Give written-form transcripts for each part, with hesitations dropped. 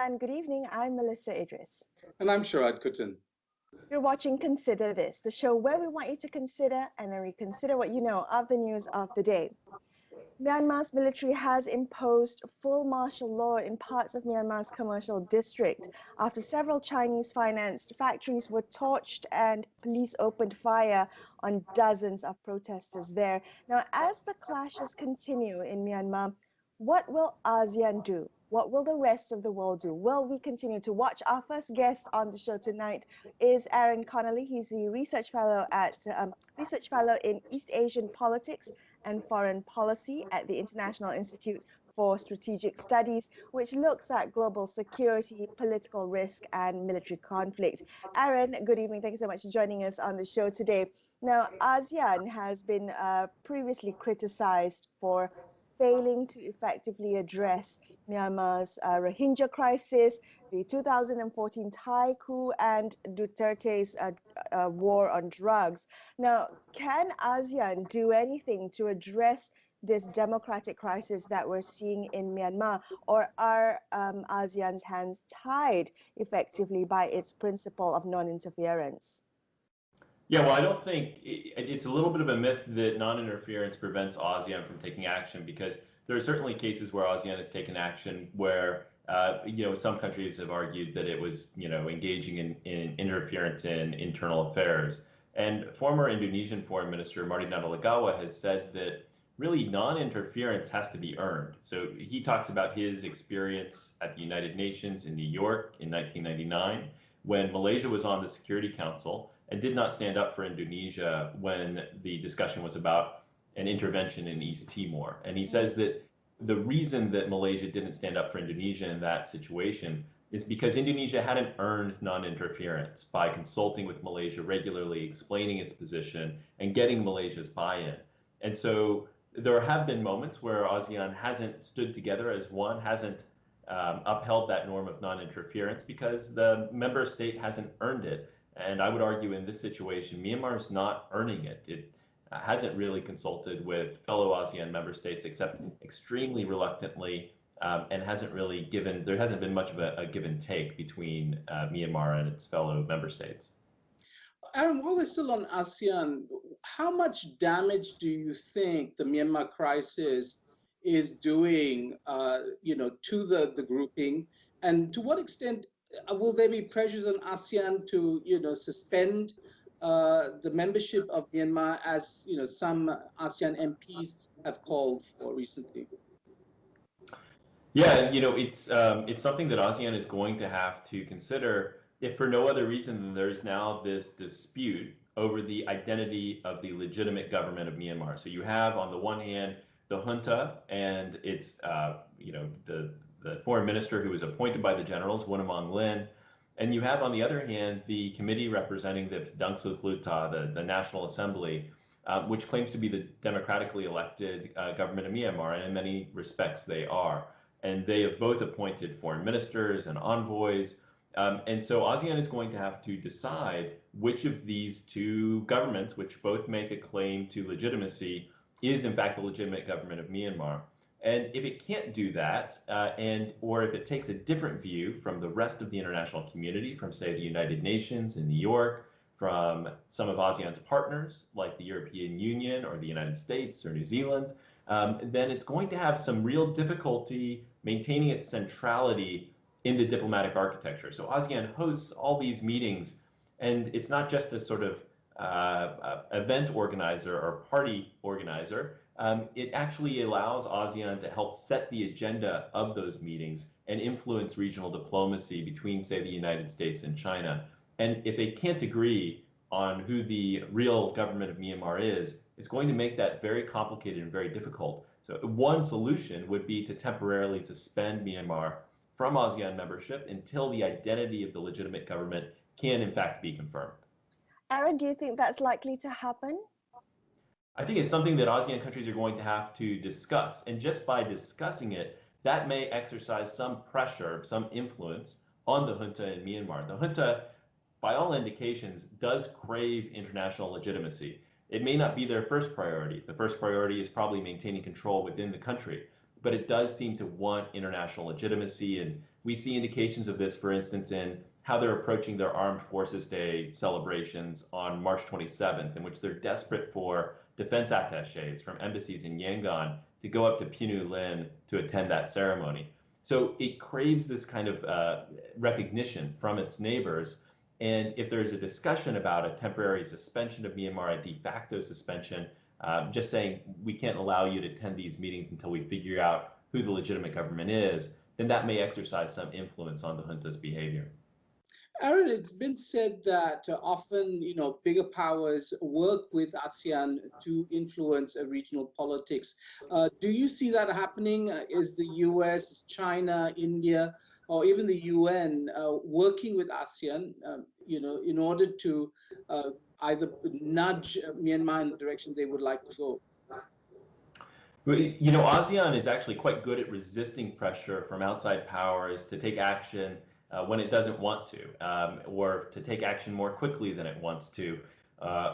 and good evening. I'm Melisa Idris. And I'm Sharaad Kuttan. You're watching Consider This, the show where we want you to consider and then reconsider what you know of the news of the day. Myanmar's military has imposed full martial law in parts of Myanmar's commercial district after several Chinese-financed factories were torched and police opened fire on dozens of protesters there. Now, as the clashes continue in Myanmar, what will ASEAN do? What will the rest of the world do? Will we continue to watch? Our first guest on the show tonight is Aaron Connelly. He's the research fellow in East Asian politics and foreign policy at the International Institute for Strategic Studies, which looks at global security, political risk, and military conflict. Aaron, good evening. Thank you so much for joining us on the show today. Now, ASEAN has been previously criticized for failing to effectively address Myanmar's Rohingya crisis, the 2014 Thai coup, and Duterte's war on drugs. Now, can ASEAN do anything to address this democratic crisis that we're seeing in Myanmar, or are ASEAN's hands tied effectively by its principle of non-interference? Yeah, well, I don't think it's a little bit of a myth that non-interference prevents ASEAN from taking action, because there are certainly cases where ASEAN has taken action where, some countries have argued that it was, engaging in interference in internal affairs. And former Indonesian Foreign Minister Marty Natalegawa has said that really non-interference has to be earned. So he talks about his experience at the United Nations in New York in 1999, when Malaysia was on the Security Council and did not stand up for Indonesia when the discussion was about an intervention in East Timor. And he says that the reason that Malaysia didn't stand up for Indonesia in that situation is because Indonesia hadn't earned non-interference by consulting with Malaysia regularly, explaining its position, and getting Malaysia's buy-in. And so there have been moments where ASEAN hasn't stood together as one, hasn't upheld that norm of non-interference because the member state hasn't earned it. And I would argue in this situation, Myanmar is not earning it. It hasn't really consulted with fellow ASEAN member states except extremely reluctantly, and hasn't really there hasn't been much of a give and take between Myanmar and its fellow member states. Aaron, while we're still on ASEAN, how much damage do you think the Myanmar crisis is doing, to the grouping, and to what extent will there be pressures on ASEAN to, suspend the membership of Myanmar, as some ASEAN MPs have called for recently? Yeah, it's something that ASEAN is going to have to consider, if for no other reason than there's now this dispute over the identity of the legitimate government of Myanmar. So you have, on the one hand, the junta and its, the foreign minister who was appointed by the generals, Winamong Lin, and you have, on the other hand, the committee representing the Dang Suk Luta, the National Assembly, which claims to be the democratically elected government of Myanmar, and in many respects they are. And they have both appointed foreign ministers and envoys. And so ASEAN is going to have to decide which of these two governments, which both make a claim to legitimacy, is in fact the legitimate government of Myanmar. And if it can't do that, or if it takes a different view from the rest of the international community, from say the United Nations in New York, from some of ASEAN's partners like the European Union or the United States or New Zealand, then it's going to have some real difficulty maintaining its centrality in the diplomatic architecture. So ASEAN hosts all these meetings, and it's not just a sort of event organizer or party organizer. It actually allows ASEAN to help set the agenda of those meetings and influence regional diplomacy between, say, the United States and China. And if they can't agree on who the real government of Myanmar is, it's going to make that very complicated and very difficult. So one solution would be to temporarily suspend Myanmar from ASEAN membership until the identity of the legitimate government can in fact be confirmed. Aaron, do you think that's likely to happen? I think it's something that ASEAN countries are going to have to discuss. And just by discussing it, that may exercise some pressure, some influence on the junta in Myanmar. The junta, by all indications, does crave international legitimacy. It may not be their first priority. The first priority is probably maintaining control within the country. but it does seem to want international legitimacy. And we see indications of this, for instance, in how they're approaching their Armed Forces Day celebrations on March 27th, in which they're desperate for defense attaches from embassies in Yangon to go up to Pinyu to attend that ceremony. So it craves this kind of recognition from its neighbors. And if there's a discussion about a temporary suspension of Myanmar, a de facto suspension, just saying we can't allow you to attend these meetings until we figure out who the legitimate government is, then that may exercise some influence on the junta's behavior. Aaron, it's been said that often, bigger powers work with ASEAN to influence regional politics. Do you see that happening? Is the US, China, India, or even the UN working with ASEAN, in order to either nudge Myanmar in the direction they would like to go? ASEAN is actually quite good at resisting pressure from outside powers to take action when it doesn't want to, or to take action more quickly than it wants to,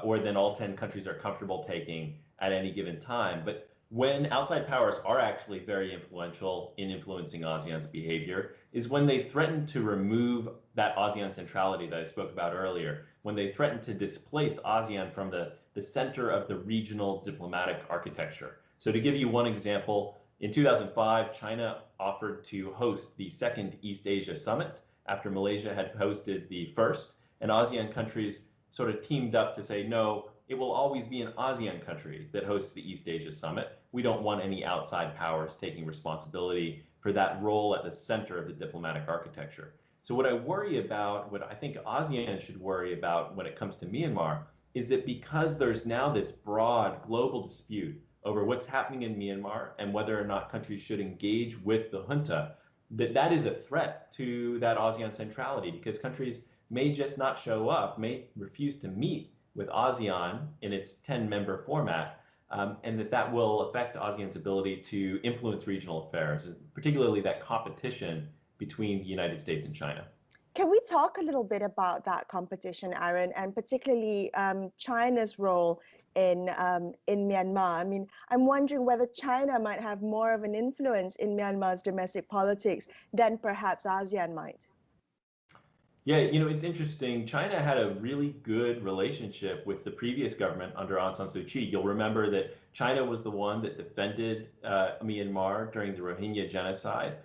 or than all 10 countries are comfortable taking at any given time. But when outside powers are actually very influential in influencing ASEAN's behavior is when they threaten to remove that ASEAN centrality that I spoke about earlier, when they threaten to displace ASEAN from the center of the regional diplomatic architecture. So to give you one example, in 2005, China offered to host the second East Asia Summit after Malaysia had hosted the first, and ASEAN countries sort of teamed up to say, no, it will always be an ASEAN country that hosts the East Asia Summit. We don't want any outside powers taking responsibility for that role at the center of the diplomatic architecture. So what I worry about, what I think ASEAN should worry about when it comes to Myanmar, is that because there's now this broad global dispute over what's happening in Myanmar and whether or not countries should engage with the junta, that is a threat to that ASEAN centrality, because countries may just not show up, may refuse to meet with ASEAN in its 10-member format, and that will affect ASEAN's ability to influence regional affairs, and particularly that competition between the United States and China. Can we talk a little bit about that competition, Aaron, and particularly China's role in Myanmar? I mean, I'm wondering whether China might have more of an influence in Myanmar's domestic politics than perhaps ASEAN might. Yeah, it's interesting. China had a really good relationship with the previous government under Aung San Suu Kyi. You'll remember that China was the one that defended Myanmar during the Rohingya genocide.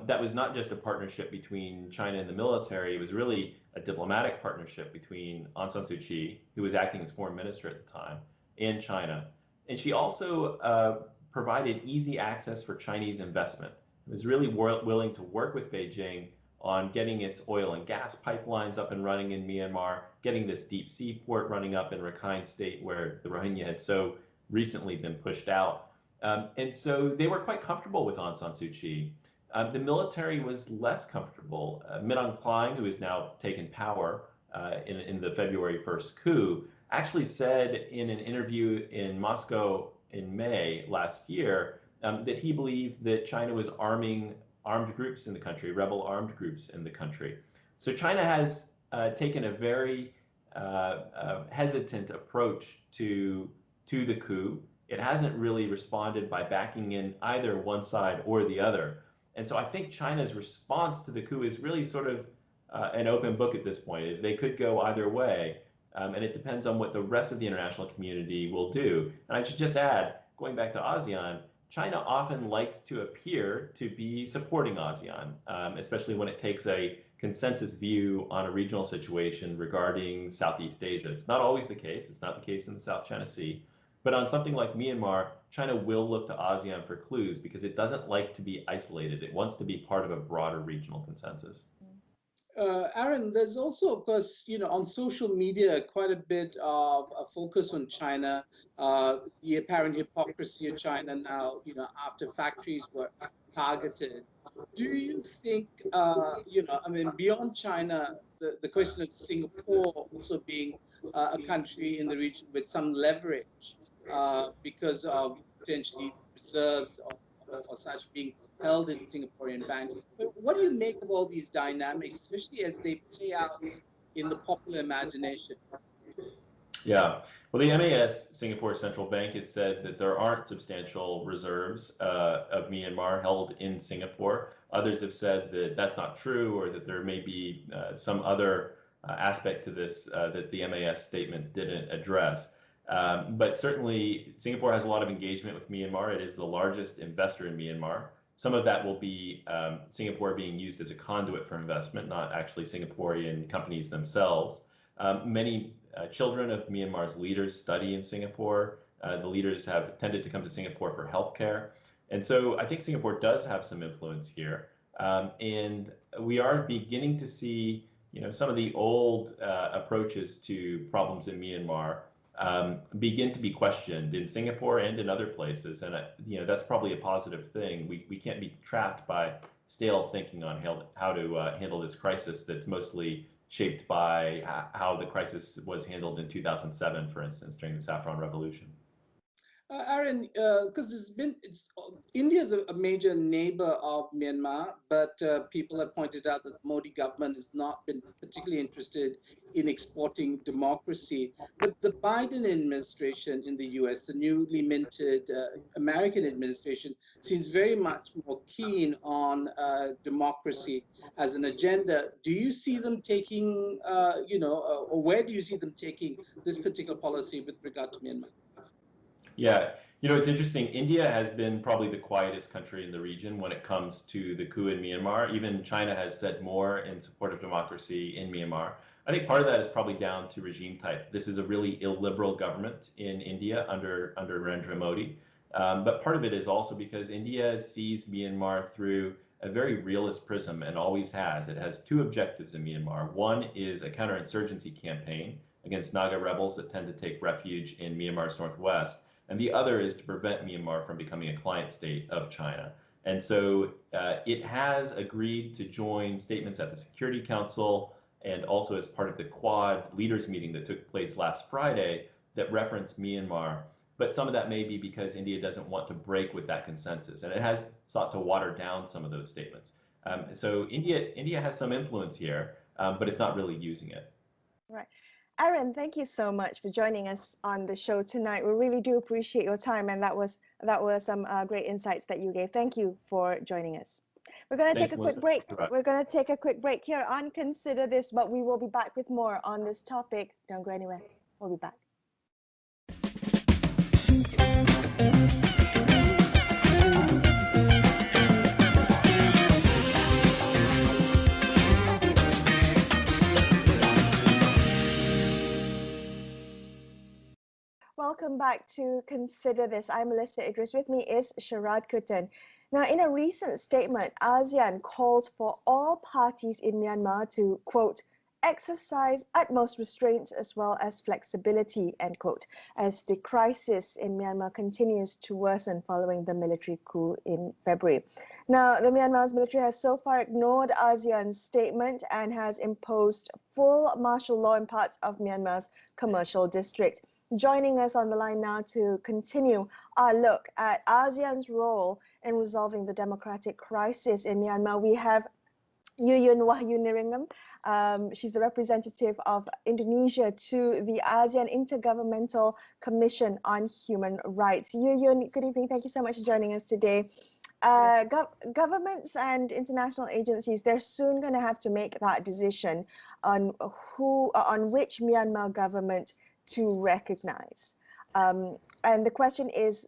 That was not just a partnership between China and the military, it was really a diplomatic partnership between Aung San Suu Kyi, who was acting as foreign minister at the time, and China. And she also provided easy access for Chinese investment. It was really willing to work with Beijing on getting its oil and gas pipelines up and running in Myanmar, getting this deep sea port running up in Rakhine State where the Rohingya had so recently been pushed out. And so they were quite comfortable with Aung San Suu Kyi. The military was less comfortable. Min Aung Hlaing, who has now taken power in the February 1st coup, actually said in an interview in Moscow in May last year that he believed that China was arming armed groups in the country, rebel armed groups in the country. So China has taken a very hesitant approach to the coup. It hasn't really responded by backing in either one side or the other. And so I think China's response to the coup is really sort of an open book at this point. They could go either way, and it depends on what the rest of the international community will do. And I should just add, going back to ASEAN, China often likes to appear to be supporting ASEAN, especially when it takes a consensus view on a regional situation regarding Southeast Asia. It's not always the case. It's not the case in the South China Sea. But on something like Myanmar, China will look to ASEAN for clues because it doesn't like to be isolated. It wants to be part of a broader regional consensus. Aaron, there's also, of course, on social media, quite a bit of a focus on China, the apparent hypocrisy of China now, after factories were targeted. Do you think, beyond China, the question of Singapore also being a country in the region with some leverage because of potentially reserves or such being held in Singaporean banks. But what do you make of all these dynamics, especially as they play out in the popular imagination? Yeah. Well, the MAS, Singapore Central Bank, has said that there aren't substantial reserves of Myanmar held in Singapore. Others have said that that's not true, or that there may be some other aspect to this that the MAS statement didn't address. But certainly, Singapore has a lot of engagement with Myanmar. It is the largest investor in Myanmar. Some of that will be Singapore being used as a conduit for investment, not actually Singaporean companies themselves. Many children of Myanmar's leaders study in Singapore. The leaders have tended to come to Singapore for healthcare. And so I think Singapore does have some influence here. And we are beginning to see, some of the old approaches to problems in Myanmar begin to be questioned in Singapore and in other places. And, that's probably a positive thing. We can't be trapped by stale thinking on how to handle this crisis that's mostly shaped by how the crisis was handled in 2007, for instance, during the Saffron Revolution. Aaron, because India is a major neighbor of Myanmar, but people have pointed out that the Modi government has not been particularly interested in exporting democracy. But the Biden administration in the US, the newly minted American administration, seems very much more keen on democracy as an agenda. Do you see them taking, or where do you see them taking this particular policy with regard to Myanmar? Yeah, it's interesting. India has been probably the quietest country in the region when it comes to the coup in Myanmar. Even China has said more in support of democracy in Myanmar. I think part of that is probably down to regime type. This is a really illiberal government in India under Narendra Modi. But part of it is also because India sees Myanmar through a very realist prism and always has. It has two objectives in Myanmar. One is a counterinsurgency campaign against Naga rebels that tend to take refuge in Myanmar's northwest. And the other is to prevent Myanmar from becoming a client state of China. And so it has agreed to join statements at the Security Council and also as part of the Quad leaders meeting that took place last Friday that referenced Myanmar. But some of that may be because India doesn't want to break with that consensus, and it has sought to water down some of those statements. So India has some influence here, but it's not really using it. Right. Aaron, thank you so much for joining us on the show tonight. We really do appreciate your time, and that was some great insights that you gave. Thank you for joining us. We're going to take a quick break. We're going to take a quick break here on Consider This, but we will be back with more on this topic. Don't go anywhere. We'll be back. Welcome back to Consider This. I'm Melisa. Idris. With me is Sharaad Kuttan. Now, in a recent statement, ASEAN called for all parties in Myanmar to, quote, exercise utmost restraints as well as flexibility, end quote, as the crisis in Myanmar continues to worsen following the military coup in February. Now, the Myanmar's military has so far ignored ASEAN's statement and has imposed full martial law in parts of Myanmar's commercial district. Joining us on the line now to continue our look at ASEAN's role in resolving the democratic crisis in Myanmar, we have Yuyun Wahyuningrum. She's the representative of Indonesia to the ASEAN Intergovernmental Commission on Human Rights. Yuyun, good evening. Thank you so much for joining us today. Governments and international agencies, they're soon going to have to make that decision on which Myanmar government to recognize. And the question is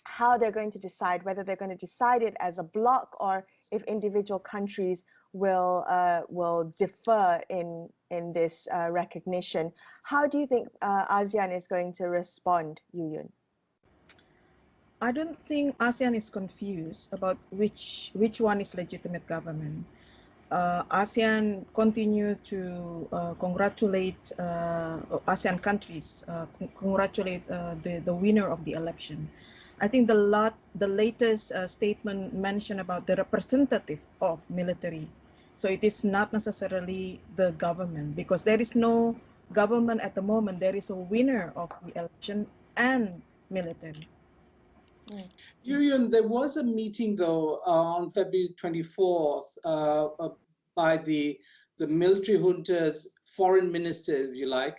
how they're going to decide, whether they're going to decide it as a bloc or if individual countries will defer in this recognition. How do you think ASEAN is going to respond, Yuyun? I don't think ASEAN is confused about which one is legitimate government. ASEAN continue to congratulate ASEAN countries, congratulate the winner of the election. I think the latest statement mentioned about the representative of military. So it is not necessarily the government, because there is no government at the moment. There is a winner of the election and military. Yuyun, there was a meeting though on February 24th by the military junta's foreign minister, if you like,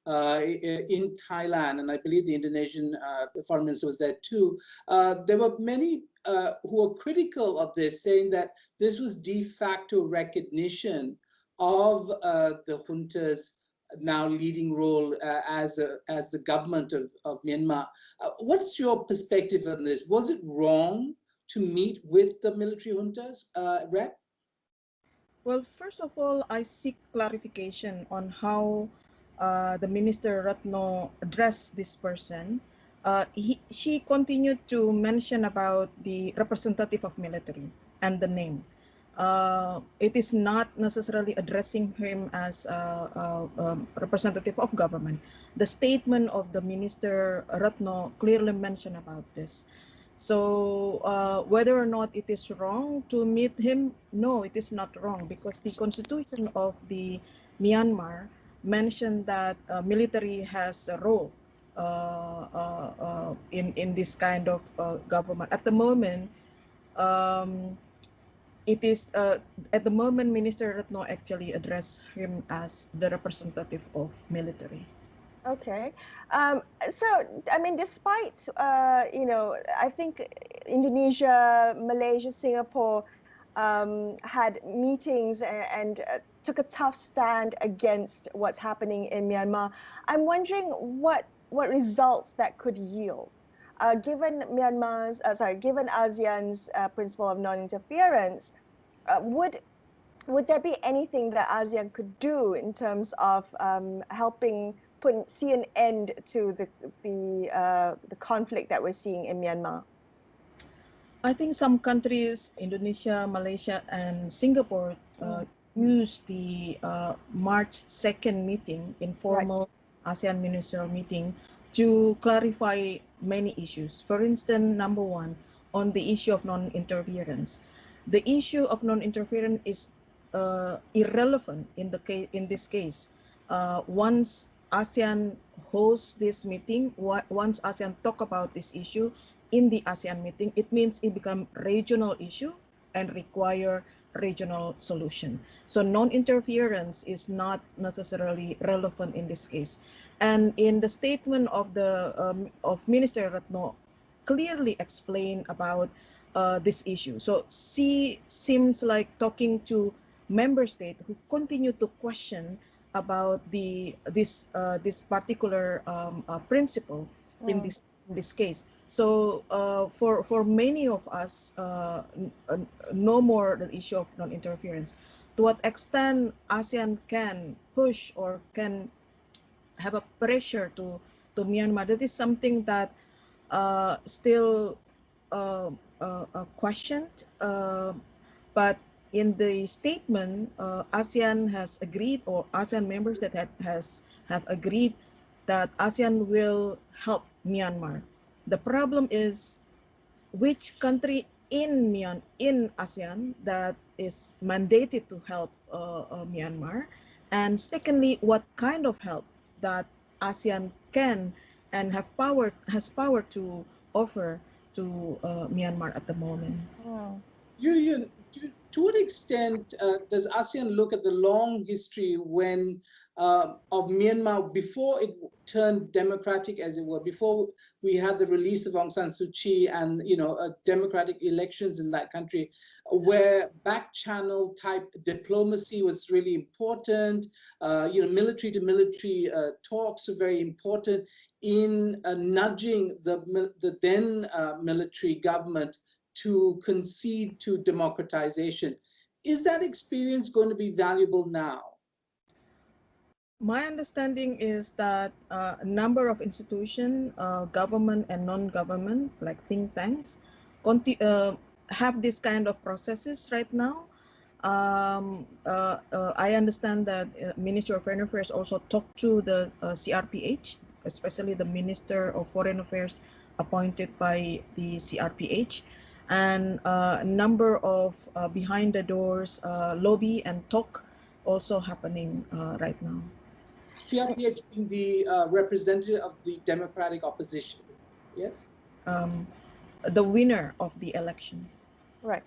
in Thailand, and I believe the Indonesian foreign minister was there too. There were many who were critical of this, saying that this was de facto recognition of the junta's now leading role as the government of Myanmar. What's your perspective on this? Was it wrong to meet with the military juntas, Rep? Well, first of all, I seek clarification on how the Minister Ratno addressed this person. She continued to mention about the representative of military and the name. It is not necessarily addressing him as a representative of government. The statement of the Minister Ratno clearly mentioned about this. So whether or not it is wrong to meet him, no, it is not wrong, because the constitution of the Myanmar mentioned that military has a role in this kind of government. At the moment, it is at the moment Minister Ratno actually addressed him as the representative of military. Okay. So, I mean, despite, I think Indonesia, Malaysia, Singapore had meetings and took a tough stand against what's happening in Myanmar. I'm wondering what results that could yield. Given given ASEAN's principle of non-interference, would there be anything that ASEAN could do in terms of helping see an end to the conflict that we're seeing in Myanmar? I think some countries, Indonesia, Malaysia, and Singapore, use the March 2nd meeting, informal ASEAN ministerial meeting, to clarify many issues. For instance, number one, on the issue of non-interference. The issue of non-interference is irrelevant in this case. Once ASEAN hosts this meeting, once ASEAN talk about this issue in the ASEAN meeting, it means it become regional issue and require regional solution. So non-interference is not necessarily relevant in this case. And in the statement of the of Minister Ratno, clearly explained about this issue. So she seems like talking to member states who continue to question about this particular principle in this case. So for many of us, no more the issue of non-interference. To what extent ASEAN can push or can have a pressure to Myanmar, that is something that still questioned. But in the statement, ASEAN has agreed, or ASEAN members that have agreed that ASEAN will help Myanmar. The problem is which country in ASEAN that is mandated to help Myanmar, and secondly, what kind of help that ASEAN can and has power to offer to Myanmar at the moment. Yuyun, to what extent does ASEAN look at the long history of Myanmar before it turned democratic, as it were, before we had the release of Aung San Suu Kyi and democratic elections in that country, where back channel type diplomacy was really important. Military to military talks are very important in nudging the then military government to concede to democratization. Is that experience going to be valuable now? My understanding is that a number of institutions, government and non-government, like think tanks, have this kind of processes right now. I understand that Ministry of Foreign Affairs also talked to the CRPH, especially the Minister of Foreign Affairs appointed by the CRPH, and a number of behind the doors lobby and talk also happening right now. CRPH being the representative of the democratic opposition, yes? The winner of the election. Right.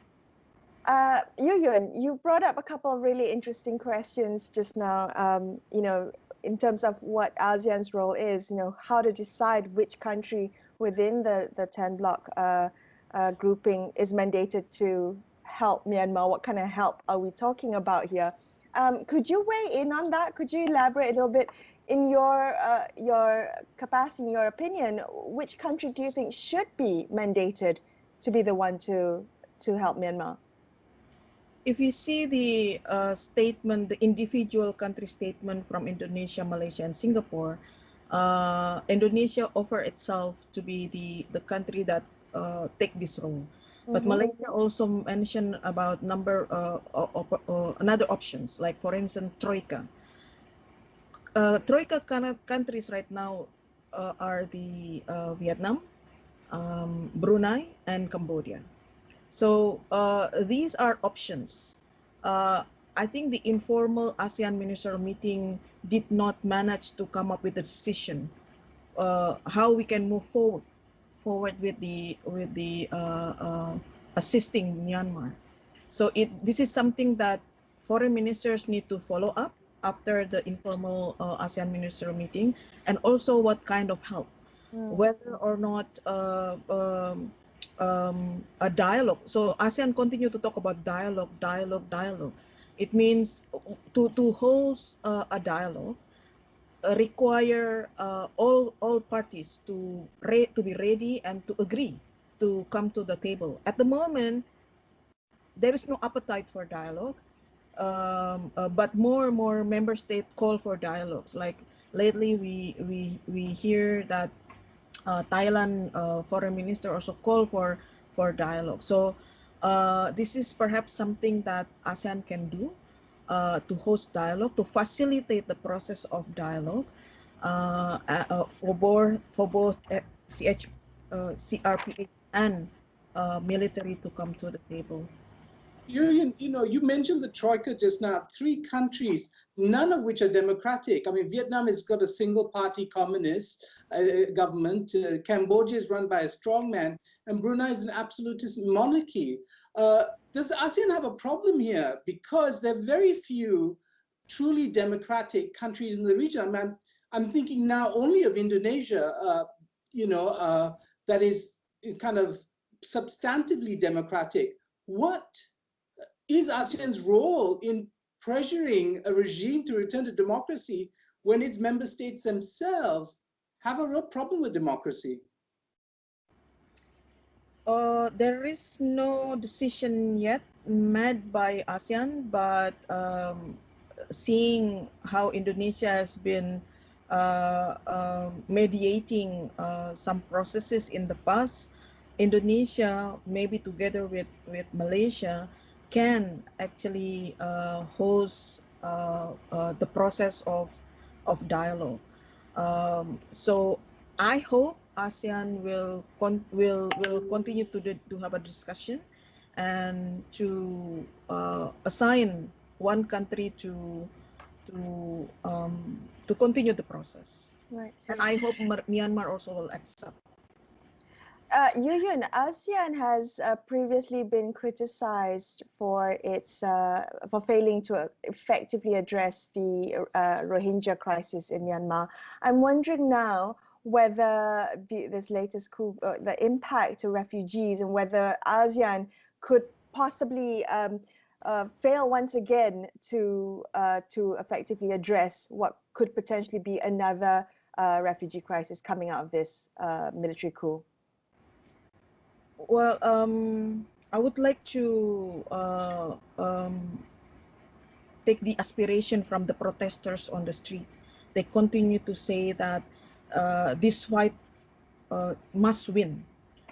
Yuyun, you brought up a couple of really interesting questions just now. in terms of what ASEAN's role is, how to decide which country within the 10 block grouping is mandated to help Myanmar. What kind of help are we talking about here? Could you weigh in on that? Could you elaborate a little bit in your capacity, in your opinion? Which country do you think should be mandated to be the one to help Myanmar? If you see the statement, the individual country statement from Indonesia, Malaysia, and Singapore, Indonesia offered itself to be the country that take this role. But Malaysia also mentioned about number another options, like for instance Troika. Troika countries right now are the Vietnam, Brunei, and Cambodia. So these are options. I think the informal ASEAN minister meeting did not manage to come up with a decision how we can move forward with the assisting Myanmar. So this is something that foreign ministers need to follow up after the informal ASEAN minister meeting, and also what kind of help, whether or not a dialogue. So ASEAN continue to talk about dialogue. It means to host a dialogue require all parties to be ready and to agree to come to the table. At the moment, there is no appetite for dialogue, but more and more member states call for dialogues. Like lately, we hear that Thailand foreign minister also call for dialogue. So this is perhaps something that ASEAN can do to host dialogue, to facilitate the process of dialogue for both CRPH and military to come to the table. You mentioned the Troika just now, 3 countries, none of which are democratic. I mean, Vietnam has got a single-party communist government. Cambodia is run by a strongman, and Brunei is an absolutist monarchy. Does ASEAN have a problem here? Because there are very few truly democratic countries in the region. I'm thinking now only of Indonesia, that is kind of substantively democratic. What is ASEAN's role in pressuring a regime to return to democracy when its member states themselves have a real problem with democracy? There is no decision yet made by ASEAN, but seeing how Indonesia has been mediating some processes in the past, Indonesia, maybe together with Malaysia, can actually host the process of dialogue. So I hope ASEAN will continue to have a discussion and to assign one country to continue the process. Right. And I hope Myanmar also will accept. Yuyun, ASEAN has previously been criticized for its for failing to effectively address the Rohingya crisis in Myanmar. I'm wondering now whether this latest coup, the impact to refugees, and whether ASEAN could possibly fail once again to effectively address what could potentially be another refugee crisis coming out of this military coup. Well, I would like to take the aspiration from the protesters on the street. They continue to say that this fight must win.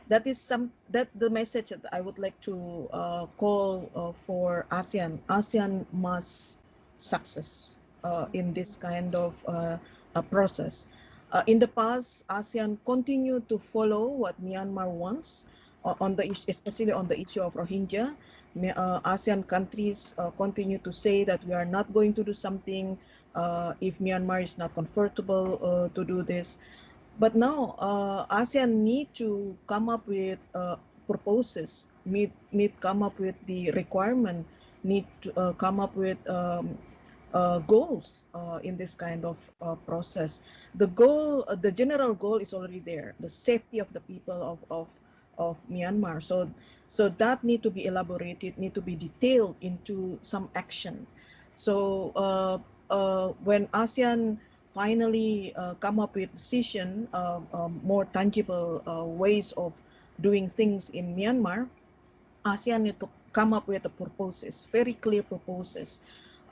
That is the message that I would like to call for ASEAN. ASEAN must success in this kind of process. In the past, ASEAN continued to follow what Myanmar wants. Especially on the issue of Rohingya, ASEAN countries continue to say that we are not going to do something if Myanmar is not comfortable to do this. But now ASEAN need to come up with proposals, need come up with the requirement, need to come up with goals in this kind of process. The goal, the general goal is already there, the safety of the people of Myanmar. So that need to be elaborated, need to be detailed into some action. So when ASEAN finally come up with decision, more tangible ways of doing things in Myanmar, ASEAN need to come up with the purposes, very clear purposes,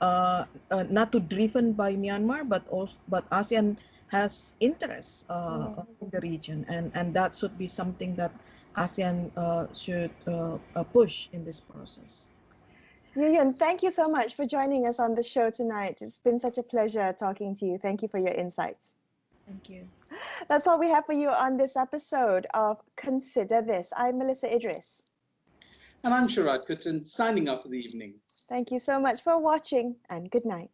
not too driven by Myanmar, but ASEAN has interests in the region, and that should be something that ASEAN should push in this process. Yuyun, thank you so much for joining us on the show tonight. It's been such a pleasure talking to you. Thank you for your insights. Thank you. That's all we have for you on this episode of Consider This. I'm Melisa Idris. And I'm Sharaad Kuttan, signing off for the evening. Thank you so much for watching, and good night.